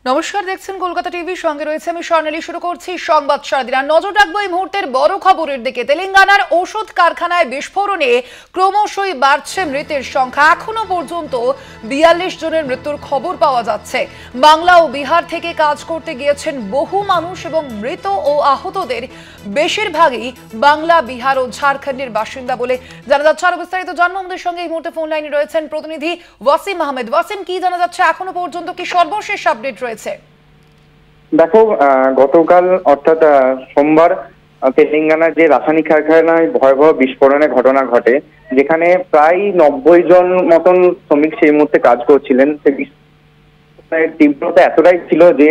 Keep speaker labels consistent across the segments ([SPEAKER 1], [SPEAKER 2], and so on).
[SPEAKER 1] নমস্কার, দেখছেন কলকাতা টিভি, সঙ্গে রয়েছে আমি স্বর্ণালী। শুরু করছি সংবাদ সারাদিন। আর নজর রাখবো এই মুহূর্তের বড় খবরের দিকে। তেলেঙ্গানার ওষুধ কারখানায় বিস্ফোরণে ক্রমশই বাড়ছে মৃতের সংখ্যা। এখনো পর্যন্ত ৪২ জনের মৃত্যুর খবর পাওয়া যাচ্ছে। বাংলা ও বিহার থেকে কাজ করতে গিয়েছেন বহু মানুষ এবং মৃত ও আহতদের বেশিরভাগই বাংলা, বিহার ও ঝাড়খণ্ডের বাসিন্দা বলে জানা যাচ্ছে। আরো বিস্তারিত জানবো আমাদের সঙ্গে এই মুহূর্তে ফোন লাইনে রয়েছেন প্রতিনিধি ওয়াসিম আহমেদ। ওয়াসিম, কি জানা যাচ্ছে এখনো পর্যন্ত, কি সর্বশেষ আপডেট রয়েছে?
[SPEAKER 2] দেখো, গতকাল অর্থাৎ সোমবার তেলেঙ্গানার যে রাসায়নিক কারখানায় ভয়াবহ বিস্ফোরণের ঘটনা ঘটে, যেখানে প্রায় ৯০ জন মতন শ্রমিক সেই মুহূর্তে কাজ করছিলেন। সেই তীব্রতা এতটাই ছিল যে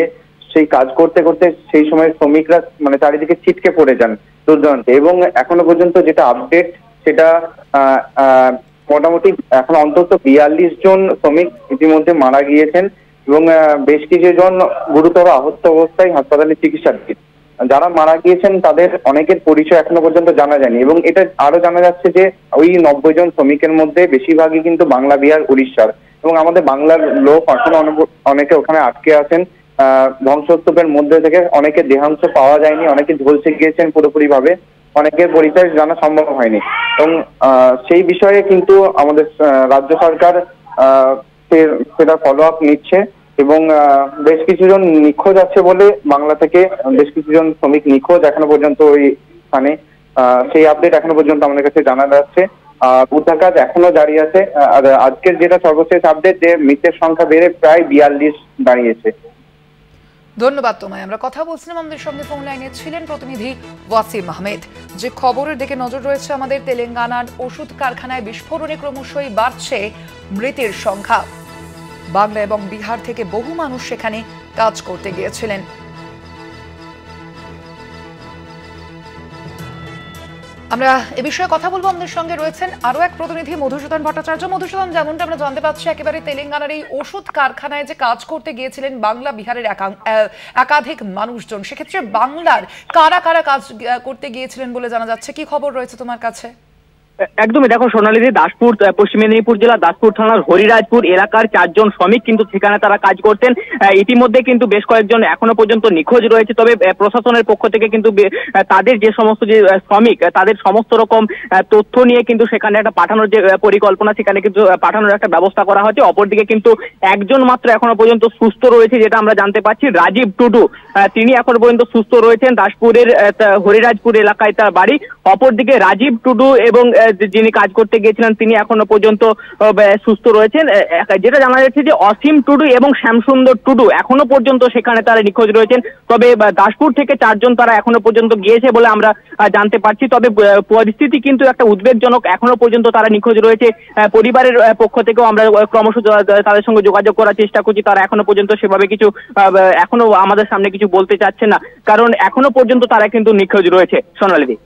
[SPEAKER 2] সেই কাজ করতে করতে সেই সময় শ্রমিকরা চারিদিকে ছিটকে পড়ে যান দুর্দান্তে। এবং এখনো পর্যন্ত যেটা আপডেট, সেটা মোটামুটি এখন অন্তত ৪২ জন শ্রমিক ইতিমধ্যে মারা গিয়েছেন এবং বেশ কিছু জন গুরুতর আহত অবস্থায় হাসপাতালে চিকিৎসাধীন। যারা মারা গিয়েছেন তাদের অনেকের পরিচয় এখনো পর্যন্ত জানা যায়নি। এবং এটা আরো জানা যাচ্ছে যে ওই ৯০ জন শ্রমিকের মধ্যে বেশিরভাগই কিন্তু বাংলা, বিহার, উড়িষ্যার। এবং আমাদের বাংলার লোক এখনো অনেকে ওখানে আটকে আছেন। ধ্বংসস্তূপের মধ্যে থেকে অনেকে দেহাংশ পাওয়া যায়নি, অনেকে ঝলসে গিয়েছেন পুরোপুরি ভাবে, অনেকের পরিচয় জানা সম্ভব হয়নি। এবং সেই বিষয়ে কিন্তু আমাদের রাজ্য সরকার সেটা ফলো আপ নিচ্ছে এবং বেশ কিছুজন নিখোঁজ আছে বলে বাংলা থেকে বেশ কিছুজন শ্রমিক নিখোঁজ এখনো পর্যন্ত ওই স্থানে। সেই আপডেট এখনো পর্যন্ত আমাদের কাছে জানা যাচ্ছে। উদ্ধার কাজ এখনো জারি আছে। আর আজকের যেটা সর্বশেষ আপডেট, যে মৃতের সংখ্যা বেড়ে প্রায় ৪২ দাঁড়িয়েছে।
[SPEAKER 1] ধন্যবাদ তোমায়। আমরা কথা বলছিলাম, আমাদের সঙ্গে ফোন লাইনে ছিলেন প্রতিনিধি ওয়াসিম আহমেদ। যে খবরের দিকে নজর রয়েছে আমাদের, তেলেঙ্গানার ওষুধ কারখানায় বিস্ফোরণে ক্রমশই বাড়ছে মৃতের সংখ্যা। বাংলা এবং বিহার থেকে বহু মানুষ সেখানে কাজ করতে গিয়েছিলেন। আমরা এ বিষয়ে কথা বলবো। আমাদের সঙ্গে রয়েছেন আরো এক প্রতিনিধি মধুসূদন ভট্টাচার্য। মধুসূদন, যেমনটা আমরা জানতে পারছি, একেবারে তেলেঙ্গানার এই ওষুধ কারখানায় যে কাজ করতে গিয়েছিলেন বাংলা, বিহারের একাধিক মানুষজন, সেক্ষেত্রে বাংলার কারা কারা কাজ করতে গিয়েছিলেন বলে জানা যাচ্ছে, কি খবর রয়েছে তোমার কাছে?
[SPEAKER 3] একদমই, দেখো সোনালী, দাসপুর, পশ্চিম মেদিনীপুর জেলা দাসপুর থানার হরিরাজপুর এলাকার ৪ জন শ্রমিক কিন্তু সেখানে তারা কাজ করতেন। ইতিমধ্যে কিন্তু বেশ কয়েকজন এখনো পর্যন্ত নিখোঁজ রয়েছে। তবে প্রশাসনের পক্ষ থেকে কিন্তু তাদের যে সমস্ত যে শ্রমিক, তাদের সমস্ত রকম তথ্য নিয়ে কিন্তু সেখানে একটা পাঠানোর যে পরিকল্পনা, সেখানে কিন্তু পাঠানোর একটা ব্যবস্থা করা হয়েছে। অপরদিকে কিন্তু একজন মাত্র এখনো পর্যন্ত সুস্থ রয়েছে, যেটা আমরা জানতে পারছি, রাজীব টুডু। তিনি এখনো পর্যন্ত সুস্থ রয়েছেন। দাসপুরের হরিরাজপুর এলাকায় তার বাড়ি। অপরদিকে রাজীব টুডু এবং যিনি কাজ করতে গিয়েছিলেন তিনি এখনো পর্যন্ত সুস্থ রয়েছেন। যেটা জানা যাচ্ছে যে অসীম টুডু এবং শ্যামসুন্দর টুডু এখনো পর্যন্ত সেখানে তারা নিখোঁজ রয়েছেন। তবে দাসপুর থেকে ৪ জন তারা এখনো পর্যন্ত গিয়েছে বলে আমরা জানতে পারছি। তবে পরিস্থিতি কিন্তু একটা উদ্বেগজনক, এখনো পর্যন্ত তারা নিখোঁজ রয়েছে। পরিবারের পক্ষ থেকেও আমরা ক্রমশ তাদের সঙ্গে যোগাযোগ করার চেষ্টা করছি। তারা এখনো পর্যন্ত সেভাবে কিছু এখনো আমাদের সামনে কিছু বলতে চাচ্ছে না, কারণ এখনো পর্যন্ত তারা কিন্তু নিখোঁজ রয়েছে। সোনালী।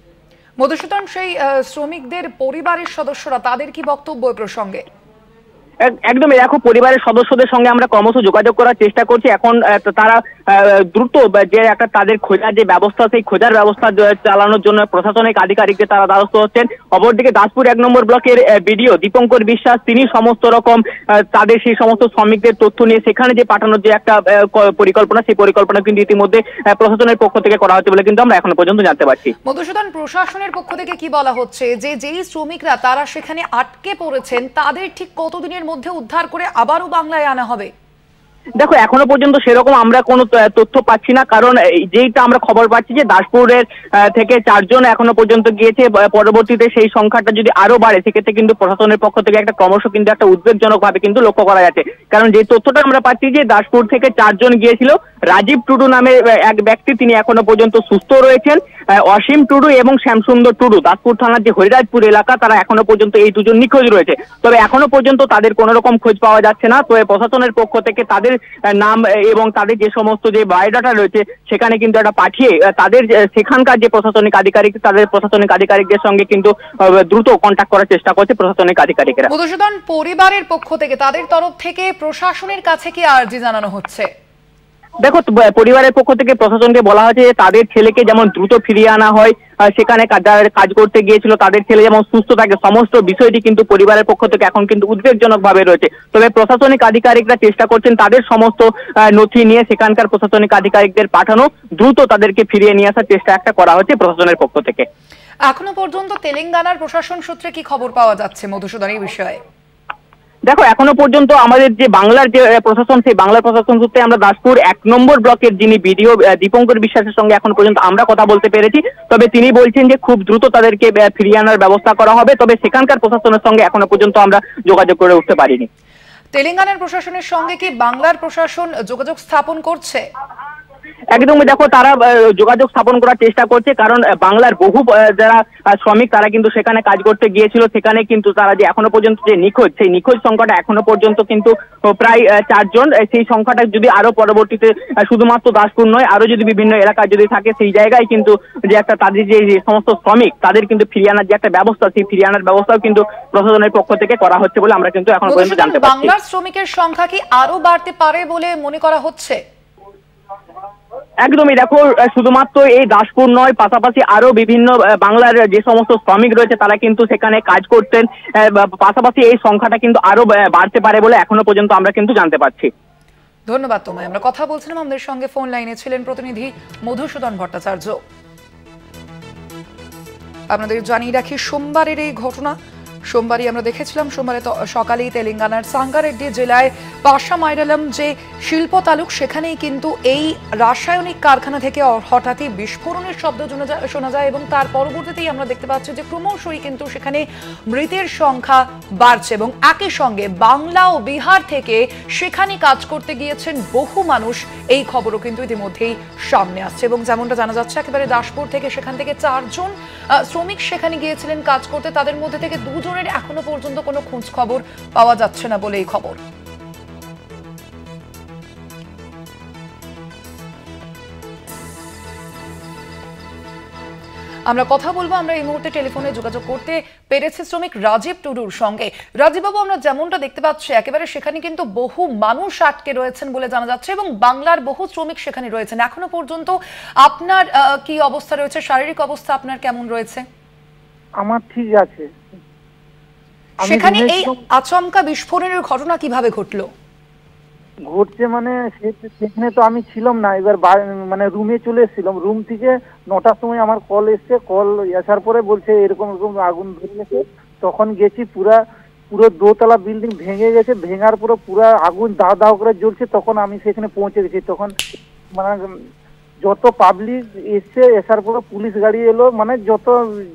[SPEAKER 1] মধুসূদন, সেই শ্রমিকদের পরিবারের সদস্যরা, তাদের কি বক্তব্য এই প্রসঙ্গে?
[SPEAKER 3] একদমই, দেখো, পরিবারের সদস্যদের সঙ্গে আমরা ক্রমশ যোগাযোগ করার চেষ্টা করছি। এখন তারা দ্রুত যে একটা তাদের খোঁজার যে ব্যবস্থা, সেই খোঁজার ব্যবস্থা চালানোর জন্য প্রশাসনিক আধিকারিকদের তারা দ্বারস্থ হচ্ছেন। অপরদিকে দাসপুর ১ নম্বর ব্লকের বিডিও দীপঙ্কর বিশ্বাস, তিনি সমস্ত রকম তাদের সেই সমস্ত শ্রমিকদের তথ্য নিয়ে সেখানে যে পাঠানোর যে একটা পরিকল্পনা, সেই পরিকল্পনা কিন্তু ইতিমধ্যে প্রশাসনের পক্ষ থেকে করা হচ্ছে বলে কিন্তু আমরা এখনো পর্যন্ত জানতে পারছি।
[SPEAKER 1] মধুসূদন, প্রশাসনের পক্ষ থেকে কি বলা হচ্ছে যে যেই শ্রমিকরা তারা সেখানে আটকে পড়েছেন, তাদের ঠিক কতদিনের মধ্যে উদ্ধার করে আবারও বাংলায় আনা হবে?
[SPEAKER 3] দেখো, এখনো পর্যন্ত সেরকম আমরা কোনো তথ্য পাচ্ছি না, কারণ যেইটা আমরা খবর পাচ্ছি যে দাসপুরের থেকে ৪ জন এখনো পর্যন্ত গিয়েছে। পরবর্তীতে সেই সংখ্যাটা যদি আরো বাড়ে, সেক্ষেত্রে কিন্তু প্রশাসনের পক্ষ থেকে একটা ক্রমশ কিন্তু একটা উদ্বেগজনক ভাবে কিন্তু লক্ষ্য করা যাচ্ছে। কারণ যে তথ্যটা আমরা পাচ্ছি যে দাসপুর থেকে ৪ জন গিয়েছিল, রাজীব টুডু নামে এক ব্যক্তি, তিনি এখনো পর্যন্ত সুস্থ রয়েছেন। অসীম টুডু এবং শ্যামসুন্দর টুডু, দাসপুর থানার যে হরিরাজপুর এলাকা, তারা এখনো পর্যন্ত এই ২ জন নিখোঁজ রয়েছে। তবে এখনো পর্যন্ত তাদের কোনো রকম খোঁজ পাওয়া যাচ্ছে না। তো প্রশাসনের পক্ষ থেকে তাদের নাম এবং তাদের যে সমস্ত যে বায়োডাটা রয়েছে সেখানে কিন্তু একটা পাঠিয়ে তাদের সেখানকার যে প্রশাসনিক আধিকারিক, তাদের প্রশাসনিক আধিকারিকদের সঙ্গে কিন্তু দ্রুত কন্ট্যাক্ট করার চেষ্টা করছে প্রশাসনিক আধিকারিকেরা।
[SPEAKER 1] মধুসূদন, পরিবারের পক্ষ থেকে, তাদের তরফ থেকে প্রশাসনের কাছে কি আর্জি জানানো হচ্ছে?
[SPEAKER 3] দেখো, পরিবারের পক্ষ থেকে প্রশাসনকে বলা হয়েছে যে তাদের ছেলেকে যেমন দ্রুত ফিরিয়ে আনা হয়, সেখানে কাজ করতে গিয়েছিল তাদের ছেলে যেমন সুস্থ থাকে, সমস্ত বিষয়টি কিন্তু পরিবারের পক্ষ থেকে এখন কিন্তু উদ্বেগজনক ভাবে রয়েছে। তবে প্রশাসনিক আধিকারিকরা চেষ্টা করছেন তাদের সমস্ত নথি নিয়ে সেখানকার প্রশাসনিক আধিকারিকদের পাঠানো, দ্রুত তাদেরকে ফিরিয়ে নিয়ে আসার চেষ্টা একটা করা হচ্ছে প্রশাসনের পক্ষ থেকে।
[SPEAKER 1] এখনো পর্যন্ত তেলেঙ্গানার প্রশাসন সূত্রে কি খবর পাওয়া যাচ্ছে মধুসূদন এই বিষয়ে?
[SPEAKER 3] দেখো, এখনো পর্যন্ত আমাদের যে বাংলার যে প্রশাসন, সেই বাংলার প্রশাসন সূত্রে আমরা দাসপুর 1 নম্বর ব্লকের যিনি বিডিও দীপঙ্কর বিশ্বাসের সঙ্গে এখন পর্যন্ত আমরা কথা বলতে পেরেছি। তবে তিনি বলছেন যে খুব দ্রুত তাদেরকে ফিরিয়ে আনার ব্যবস্থা করা হবে। তবে সেখানকার প্রশাসনের সঙ্গে এখনো পর্যন্ত আমরা যোগাযোগ করে উঠতে পারিনি।
[SPEAKER 1] তেলেঙ্গানার প্রশাসনের সঙ্গে কি বাংলার প্রশাসন যোগাযোগ স্থাপন করছে?
[SPEAKER 3] একদমই, দেখো তারা যোগাযোগ স্থাপন করার চেষ্টা করছে, কারণ বাংলার বহু যারা শ্রমিক তারা কিন্তু সেখানে কাজ করতে গিয়েছিল। সেখানে কিন্তু তারা যে এখনো পর্যন্ত যে নিখোঁজ, সেই নিখোঁজ সংখ্যাটা এখনো পর্যন্ত কিন্তু প্রায় 4 জন। সেই সংখ্যাটা যদি আরো পরবর্তীতে শুধুমাত্র দাসপুর নয়, আরো যদি বিভিন্ন এলাকায় যদি থাকে, সেই জায়গায় কিন্তু যে একটা তাদের যে সমস্ত শ্রমিক তাদের কিন্তু ফিরিয়ে আনার যে একটা ব্যবস্থা, সেই ফিরিয়ে আনার ব্যবস্থাও কিন্তু প্রশাসনের পক্ষ থেকে করা হচ্ছে বলে আমরা কিন্তু এখনো পর্যন্ত জানতে পারছি।
[SPEAKER 1] বাংলার শ্রমিকের সংখ্যা কি আরো বাড়তে পারে বলে মনে করা হচ্ছে?
[SPEAKER 3] একদমই, দেখো শুধুমাত্র এই দাসপুর নয়, পাশাপাশি আরো বিভিন্ন বাংলার যে সমস্ত শ্রমিক রয়েছে তারা কিন্তু সেখানে কাজ করতেন। পাশাপাশি এই সংখ্যাটা কিন্তু আরো বাড়তে পারে বলে এখনো পর্যন্ত আমরা কিন্তু জানতে পারছি।
[SPEAKER 1] ধন্যবাদ তোমায়। আমরা কথা বলছিলাম, আমাদের সঙ্গে ফোন লাইনে ছিলেন প্রতিনিধি মধুসূদন ভট্টাচার্য। আপনাদের জানিয়ে রাখি সোমবারের এই ঘটনা। সোমবারই আমরা দেখেছিলাম, সোমবারে সকালেই তেলেঙ্গানার সাঙ্গারেড্ডি জেলায় পাশামাইরালাম যে শিল্প তালুক, সেখানেই কিন্তু এই রাসায়নিক কারখানা থেকে হঠাৎই বিস্ফোরণের শব্দ শোনা যায় এবং তার পরবর্তীতেই আমরা দেখতে পাচ্ছি যে ক্রমশই কিন্তু সেখানে মৃতের সংখ্যা বাড়ছে এবং একই সঙ্গে বাংলা ও বিহার থেকে সেখানে কাজ করতে গিয়েছেন বহু মানুষ, এই খবরও কিন্তু ইতিমধ্যেই সামনে আসছে। এবং যেমনটা জানা যাচ্ছে একেবারে দাসপুর থেকে, সেখান থেকে 4 জন শ্রমিক সেখানে গিয়েছিলেন কাজ করতে, তাদের মধ্যে থেকে 2 জনের এখনো পর্যন্ত কোনো খোঁজ খবর পাওয়া যাচ্ছে না বলে এই খবর। আমরা কথা বলবো, আমরা এই মুহূর্তে টেলিফোনে যোগাযোগ করতে পেরেছি শ্রমিক রাজীব টুডুর সঙ্গে। রাজীব বাবু, আমরা যেমনটা দেখতে পাচ্ছি একেবারে সেখানে কিন্তু বহু মানুষ আটকে রয়েছেন বলে জানা যাচ্ছে এবং বাংলার বহু শ্রমিক সেখানে রয়েছেন। এখনো পর্যন্ত আপনার কি অবস্থা রয়েছে, শারীরিক অবস্থা আপনার কেমন রয়েছে?
[SPEAKER 4] আমার ঠিক আছে।
[SPEAKER 1] সেখানে এই আচমকা বিস্ফোরণের ঘটনা কিভাবে ঘটলো?
[SPEAKER 4] ঘটছে মানে সেখানে তো আমি ছিলাম না, এবার মানে রুমে চলে এসেছিলাম। রুম থেকে 9টার সময় আমার কল এসছে, কল আসার পরে বলছে এরকম এরকম আগুন ধরে গেছে। তখন গেছি, পুরো দোতলা বিল্ডিং ভেঙে গেছে, ভেঙার পরে পুরো আগুন দাও দাও করে জ্বলছে। তখন আমি সেখানে পৌঁছে গেছি। তখন মানে যত পাবলিক এসছে, আসার পরে পুলিশ গাড়ি এলো, মানে যত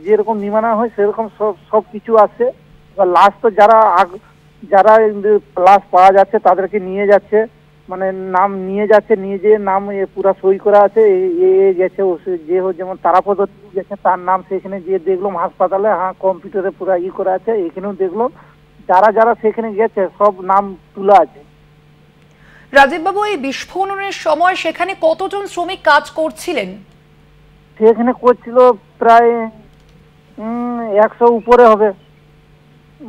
[SPEAKER 4] যেরকম নিমানা হয় সেরকম সব কিছু আসছে। এবার লাস্ট তো যারা লাশ পাওয়া যাচ্ছে তাদেরকে নিয়ে যাচ্ছে, মানে নাম নিয়ে যাচ্ছে, নিয়ে যেয়ে নাম পুরা সই করা আছে, এ গেছে, যে যেমন তারাপদ গেছে তার নাম সেখানে গিয়ে দেখলাম হাসপাতালে, হ্যাঁ কম্পিউটারে পুরা করা আছে। এখানেও দেখলাম যারা সেখানে গেছে সব নাম তোলা আছে।
[SPEAKER 1] রাজীব বাবু, এই বিস্ফোরণের সময় সেখানে কতজন শ্রমিক কাজ করছিলেন?
[SPEAKER 4] সেখানে করছিল প্রায় 100 উপরে হবে,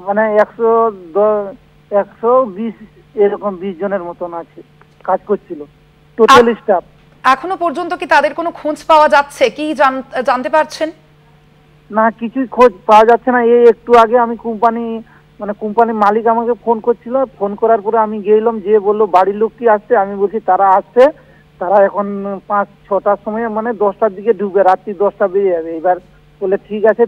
[SPEAKER 4] মানে 120 এরকম 20 জনের মতন আছে কাজ করছিল, টোটাল স্টাফ।
[SPEAKER 1] এখনো পর্যন্ত কি তাদের কোনো খোঁজ পাওয়া যাচ্ছে? কি জানতে পারছেন?
[SPEAKER 4] না, কিছুই খোঁজ পাওয়া যাচ্ছে না। এই একটু আগে আমি কোম্পানির মালিক আমাকে ফোন করছিল, ফোন করার পরে আমি গেলাম, যে বললো বাড়ির লোক কি আসছে? আমি বলছি তারা আসছে, তারা এখন 5-6টার সময় মানে 10টার দিকে ঢুকবে, রাত্রি 10টা বেজে যাবে। এবার বলে ঠিক আছে,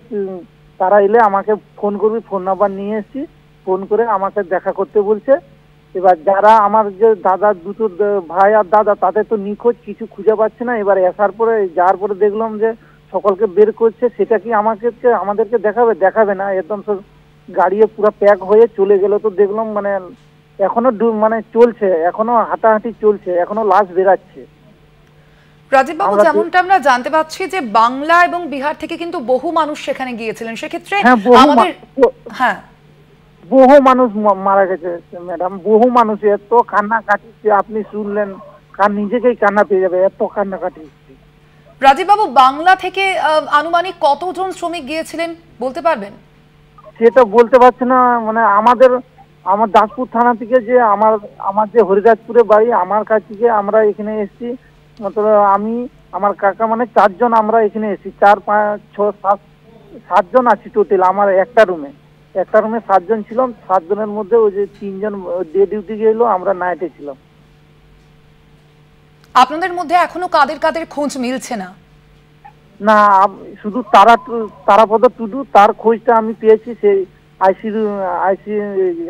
[SPEAKER 4] তারা এলে আমাকে ফোন করবি। ফোন নাম্বার নিয়ে এসেছি, ফোন করে আমাকে দেখা করতে বলছে। এবার যারা আমার যে দাদা, দুটো ভাই আর দাদা, তাদের তো নিখোঁজ, কিছু খুঁজে পাচ্ছে না। এবার যাওয়ার পরে দেখলাম যে সকলকে বের করছে। সেটা কি আমাদেরকে দেখাবে না, একদম সব গাড়িয়ে পুরো প্যাক হয়ে চলে গেল। তো দেখলাম মানে এখনো মানে চলছে, এখনো হাঁটাহাঁটি চলছে, এখনো লাশ বেরাচ্ছে।
[SPEAKER 1] রাজীব বাবু, যেমনটা আমরা জানতে পাচ্ছি যে বাংলা এবং বিহার থেকে কিন্তু বহু মানুষ সেখানে গিয়েছিলেন, সেক্ষেত্রে
[SPEAKER 4] বহু মানুষ মারা গেছে ম্যাডাম, বহু মানুষ। এত কান্নাকাটি আপনি শুনলেন, নিজেকেই কান্না পেয়ে যাবে, এত কান্নাকাটি।
[SPEAKER 1] রাজীব বাবু, বাংলা থেকে আনুমানিক কতজন শ্রমিক গিয়েছিলেন বলতে পারবেন?
[SPEAKER 4] সেটা বলতে পারছি না, মানে আমার দাসপুর থানা থেকে যে আমার যে হরিরাজপুরে বাড়ি, আমার কাছ থেকে আমরা এখানে এসেছি, আমি আমার কাকা মানে 4 জন আমরা এখানে এসেছি, 4 5 6 7 7 জন আছি টোটাল আমার একটা রুমে 7 জন ছিলাম। 7 জনের মধ্যে ওই যে 3 জন ডে ডিউটি গেলো, আমরা নাইটে ছিলাম।
[SPEAKER 1] আপনাদের মধ্যে এখনো কাদের কাদের খোঁজ মিলছে না?
[SPEAKER 4] না, শুধু তারাপদ টুডু, তার খোঁজটা আমি পেয়েছি। সেই আইসি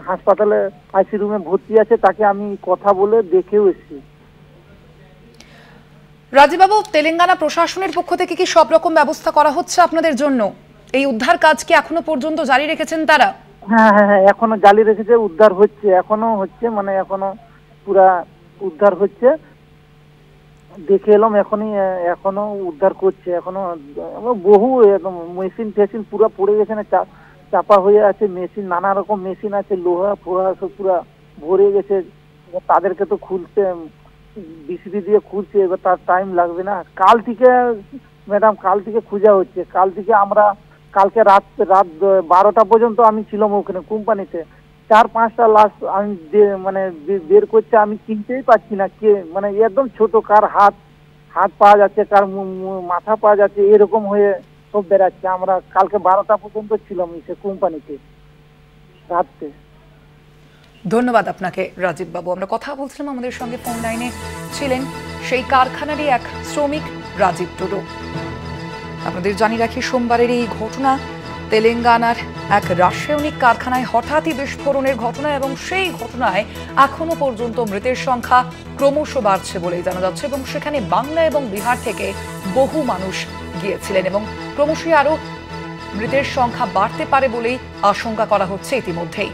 [SPEAKER 4] হাসপাতালে আইসি রুমে ভর্তি আছে, তাকে আমি কথা বলে দেখেও এসেছি।
[SPEAKER 1] রাজীববাবু, তেলেঙ্গানা প্রশাসনের পক্ষ থেকে কি সব রকম ব্যবস্থা করা হচ্ছে আপনাদের জন্য? এই উদ্ধার কাজ কি এখনো পর্যন্ত জারি রেখেছেন তারা?
[SPEAKER 4] হ্যাঁ হ্যাঁ হ্যাঁ, এখনো জারি রেখেছে, উদ্ধার হচ্ছে, এখনো হচ্ছে, মানে এখনো পুরা উদ্ধার হচ্ছে। দেখে এলাম এখনো উদ্ধার করছে। এখনো বহু একদম মেশিন টেশিন পুরো পড়ে গেছে, না চাপা হয়ে আছে মেশিন, নানা রকম মেশিন আছে, লোহা ফোহা সব পুরো ভরে গেছে। তাদেরকে তো খুলতে বিসিবি দিয়ে খুঁজছে, এবার তার টাইম লাগবে না। কাল থেকে ম্যাডাম, কাল থেকে খোঁজা হচ্ছে। কাল থেকে আমরা কালকে রাত 12টা পর্যন্ত আমি ছিলাম ওখানে কোম্পানিতে। 4-5টা লাশ আমি মানে বের করছে, আমি চিনতেই পারছি না কে, মানে একদম ছোট, কার হাত পাওয়া যাচ্ছে, কার মাথা পাওয়া যাচ্ছে, এরকম হয়ে সব বেরাচ্ছে। আমরা কালকে 12টা পর্যন্ত ছিলাম সে কোম্পানিতে রাত্রে।
[SPEAKER 1] ধন্যবাদ আপনাকে রাজীববাবু। আমরা কথা বলছিলাম, আমাদের সঙ্গে ফোন লাইনে ছিলেন সেই কারখানারই এক শ্রমিক রাজীব টুডু। আপনাদের জানিয়ে রাখি, সোমবারের এই ঘটনা তেলেঙ্গানার এক রাসায়নিক কারখানায় হঠাৎই বিস্ফোরণের ঘটনা, এবং সেই ঘটনায় এখনো পর্যন্ত মৃতের সংখ্যা ক্রমশ বাড়ছে বলেই জানা যাচ্ছে, এবং সেখানে বাংলা এবং বিহার থেকে বহু মানুষ গিয়েছিলেন, এবং ক্রমশই আরো মৃতের সংখ্যা বাড়তে পারে বলেই আশঙ্কা করা হচ্ছে ইতিমধ্যেই।